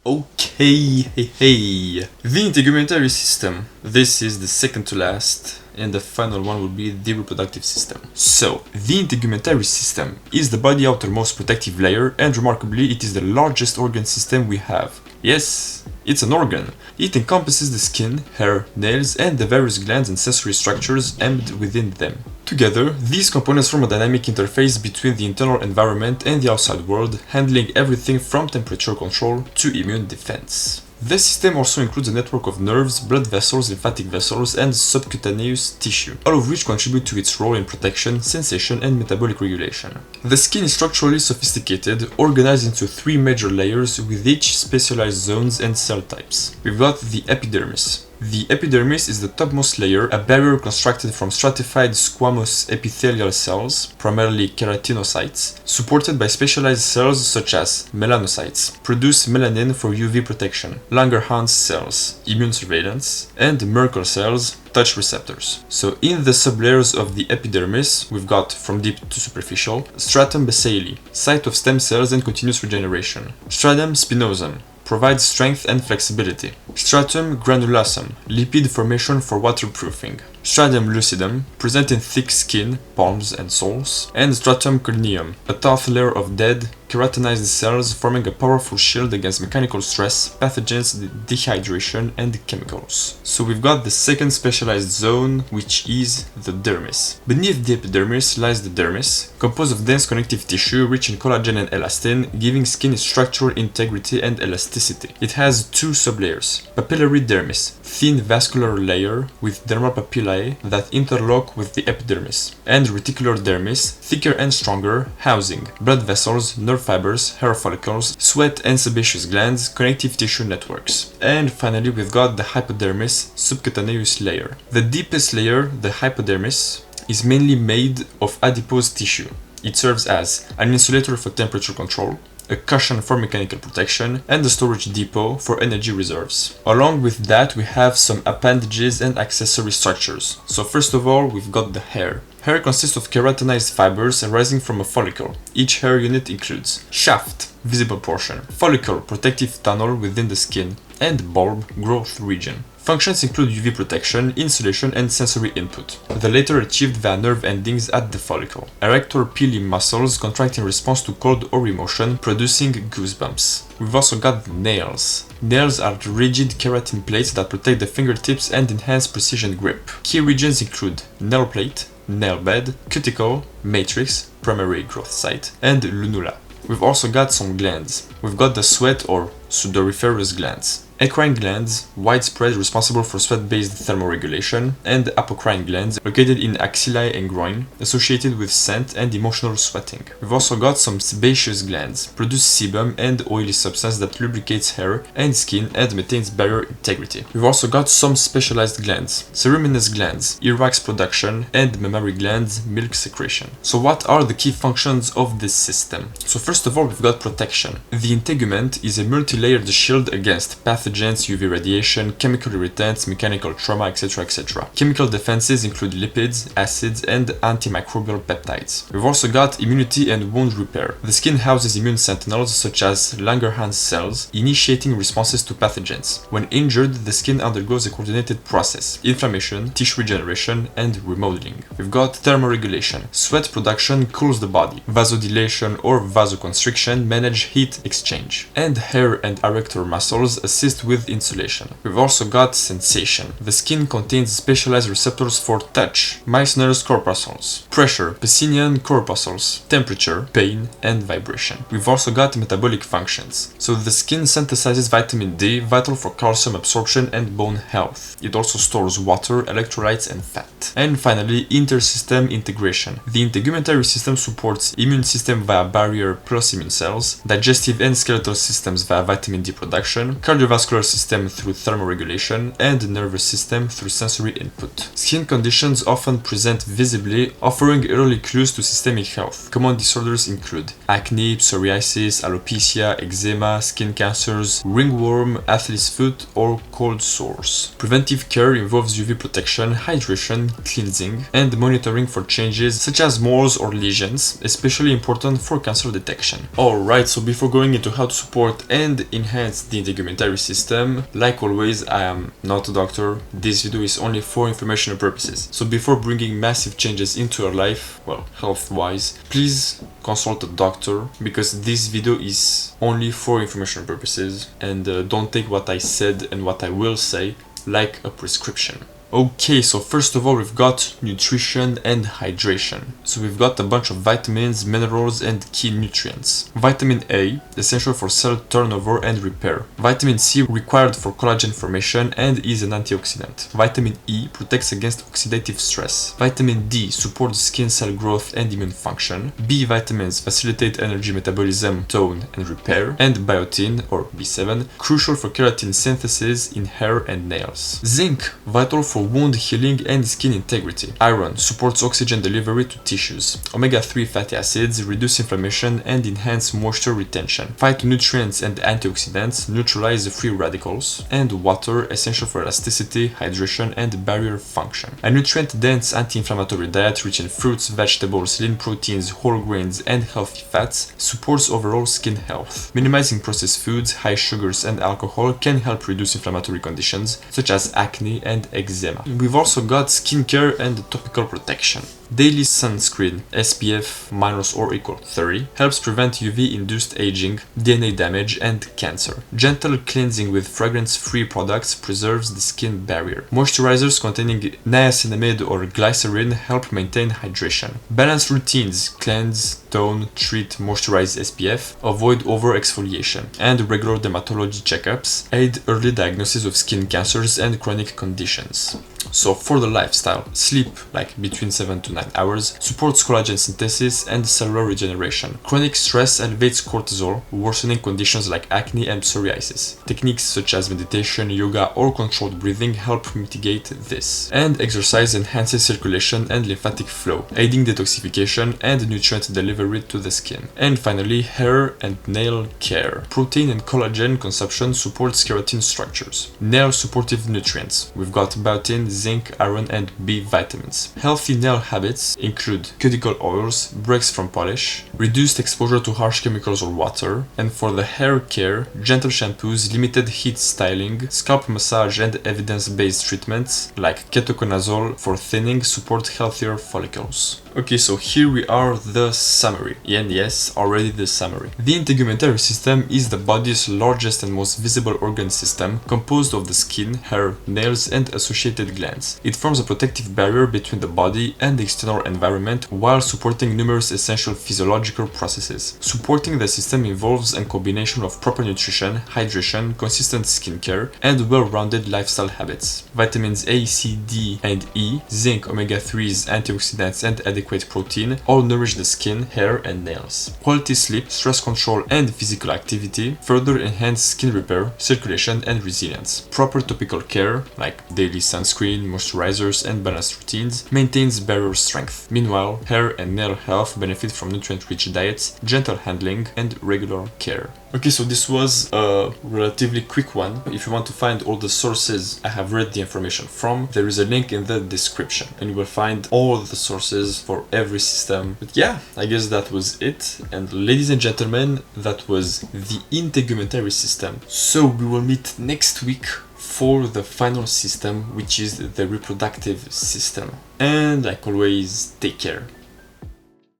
Okay, hey. The integumentary system. This is the second to last, and the final one will be the reproductive system. So, the integumentary system is the body's outermost protective layer, and remarkably, it is the largest organ system we have. Yes, it's an organ. It encompasses the skin, hair, nails, and the various glands and accessory structures embedded within them. Together, these components form a dynamic interface between the internal environment and the outside world, handling everything from temperature control to immune defense. The system also includes a network of nerves, blood vessels, lymphatic vessels, and subcutaneous tissue, all of which contribute to its role in protection, sensation, and metabolic regulation. The skin is structurally sophisticated, organized into three major layers with each specialized zones and cell types. We've got the epidermis. The epidermis is the topmost layer, a barrier constructed from stratified squamous epithelial cells, primarily keratinocytes, supported by specialized cells such as melanocytes, produce melanin for UV protection, Langerhans cells, immune surveillance, and Merkel cells, touch receptors. So in the sublayers of the epidermis, we've got, from deep to superficial, stratum basale, site of stem cells and continuous regeneration, stratum spinosum, provides strength and flexibility, stratum granulosum, lipid formation for waterproofing, stratum lucidum, present in thick skin, palms and soles, and stratum corneum, a tough layer of dead, keratinized cells forming a powerful shield against mechanical stress, pathogens, dehydration, and chemicals. So we've got the second specialized zone, which is the dermis. Beneath the epidermis lies the dermis, composed of dense connective tissue rich in collagen and elastin, giving skin its structural integrity and elasticity. It has two sublayers: papillary dermis, thin vascular layer with dermal papillae that interlock with the epidermis, and reticular dermis, thicker and stronger, housing blood vessels, nerve fibers, hair follicles, sweat and sebaceous glands, connective tissue networks. And finally, we've got the hypodermis, subcutaneous layer. The deepest layer, the hypodermis, is mainly made of adipose tissue. It serves as an insulator for temperature control, a cushion for mechanical protection, and a storage depot for energy reserves. Along with that, we have some appendages and accessory structures. So first of all, we've got the hair. Hair consists of keratinized fibers arising from a follicle. Each hair unit includes shaft, visible portion, follicle, protective tunnel within the skin, and bulb, growth region. Functions include UV protection, insulation, and sensory input, the latter achieved via nerve endings at the follicle. Erector pili muscles contract in response to cold or emotion, producing goosebumps. We've also got nails. Nails are rigid keratin plates that protect the fingertips and enhance precision grip. Key regions include nail plate, nail bed, cuticle, matrix, primary growth site, and lunula. We've also got some glands. We've got the sweat or sudoriferous glands, eccrine glands, widespread, responsible for sweat-based thermoregulation, and apocrine glands located in axillae and groin, associated with scent and emotional sweating. We've also got some sebaceous glands, produce sebum and oily substance that lubricates hair and skin and maintains barrier integrity. We've also got some specialized glands, ceruminous glands, earwax production, and mammary glands, milk secretion. So what are the key functions of this system? So first of all, we've got protection. The integument is a multi-layered shield against pathogens, UV radiation, chemical irritants, mechanical trauma, etc. etc. Chemical defenses include lipids, acids, and antimicrobial peptides. We've also got immunity and wound repair. The skin houses immune sentinels such as Langerhans cells, initiating responses to pathogens. When injured, the skin undergoes a coordinated process: inflammation, tissue regeneration, and remodeling. We've got thermoregulation. Sweat production cools the body. Vasodilation or vasoconstriction manage heat exchange. And hair and erector muscles assist with insulation. We've also got sensation. The skin contains specialized receptors for touch, Meissner's corpuscles, pressure, Pacinian corpuscles, temperature, pain, and vibration. We've also got metabolic functions. So the skin synthesizes vitamin D, vital for calcium absorption and bone health. It also stores water, electrolytes, and fat. And finally, intersystem integration. The integumentary system supports immune system via barrier plus immune cells, digestive and skeletal systems via vitamin D production, cardiovascular vascular system through thermoregulation, and the nervous system through sensory input. Skin conditions often present visibly, offering early clues to systemic health. Common disorders include acne, psoriasis, alopecia, eczema, skin cancers, ringworm, athlete's foot, or cold sores. Preventive care involves UV protection, hydration, cleansing, and monitoring for changes such as moles or lesions, especially important for cancer detection. Alright, so before going into how to support and enhance the integumentary system, like always, I am not a doctor. This video is only for informational purposes. So before bringing massive changes into your life, well, health-wise, please consult a doctor, because this video is only for informational purposes, and don't take what I said and what I will say like a prescription. Okay, so first of all, we've got nutrition and hydration. So we've got a bunch of vitamins, minerals, and key nutrients. Vitamin A, essential for cell turnover and repair. Vitamin C, required for collagen formation and is an antioxidant. Vitamin E, protects against oxidative stress. Vitamin D, supports skin cell growth and immune function. B vitamins facilitate energy metabolism, tone, and repair. And biotin, or B7, crucial for keratin synthesis in hair and nails. Zinc, vital for wound healing and skin integrity. Iron supports oxygen delivery to tissues. Omega-3 fatty acids reduce inflammation and enhance moisture retention. Phytonutrients and antioxidants neutralize the free radicals. And water, essential for elasticity, hydration, and barrier function. A nutrient-dense anti-inflammatory diet rich in fruits, vegetables, lean proteins, whole grains, and healthy fats supports overall skin health. Minimizing processed foods, high sugars, and alcohol can help reduce inflammatory conditions such as acne and eczema. We've also got skincare and topical protection. Daily sunscreen SPF -or = 30 helps prevent UV-induced aging, DNA damage, and cancer. Gentle cleansing with fragrance-free products preserves the skin barrier. Moisturizers containing niacinamide or glycerin help maintain hydration. Balanced routines cleanse, tone, treat, moisturize SPF, avoid over-exfoliation, and regular dermatology checkups aid early diagnosis of skin cancers and chronic conditions. So for the lifestyle, sleep, like between 7 to 9 hours, supports collagen synthesis and cellular regeneration. Chronic stress elevates cortisol, worsening conditions like acne and psoriasis. Techniques such as meditation, yoga, or controlled breathing help mitigate this. And exercise enhances circulation and lymphatic flow, aiding detoxification and nutrient delivery to the skin. And finally, hair and nail care. Protein and collagen consumption supports keratin structures. Nail supportive nutrients. We've got biotin, zinc, iron, and B vitamins. Healthy nail habits include cuticle oils, breaks from polish, reduced exposure to harsh chemicals or water, and for the hair care, gentle shampoos, limited heat styling, scalp massage, and evidence-based treatments like ketoconazole for thinning support healthier follicles. Okay, so here we are, the summary. And yes, already the summary. The integumentary system is the body's largest and most visible organ system, composed of the skin, hair, nails, and associated glands. It forms a protective barrier between the body and the external environment while supporting numerous essential physiological processes. Supporting the system involves a combination of proper nutrition, hydration, consistent skincare, and well-rounded lifestyle habits. Vitamins A, C, D, and E, zinc, omega-3s, antioxidants, and adequate protein all nourish the skin, hair, and nails. Quality sleep, stress control, and physical activity further enhance skin repair, circulation, and resilience. Proper topical care, like daily sunscreen, moisturizers, and balanced routines, maintains barrier strength. Meanwhile, hair and nail health benefit from nutrient-rich diets, gentle handling, and regular care. Okay, so this was a relatively quick one. If you want to find all the sources I have read the information from, there is a link in the description, and you will find all the sources for every system. But yeah, I guess that was it. And ladies and gentlemen, that was the integumentary system. So we will meet next week for the final system, which is the reproductive system. And like always, take care.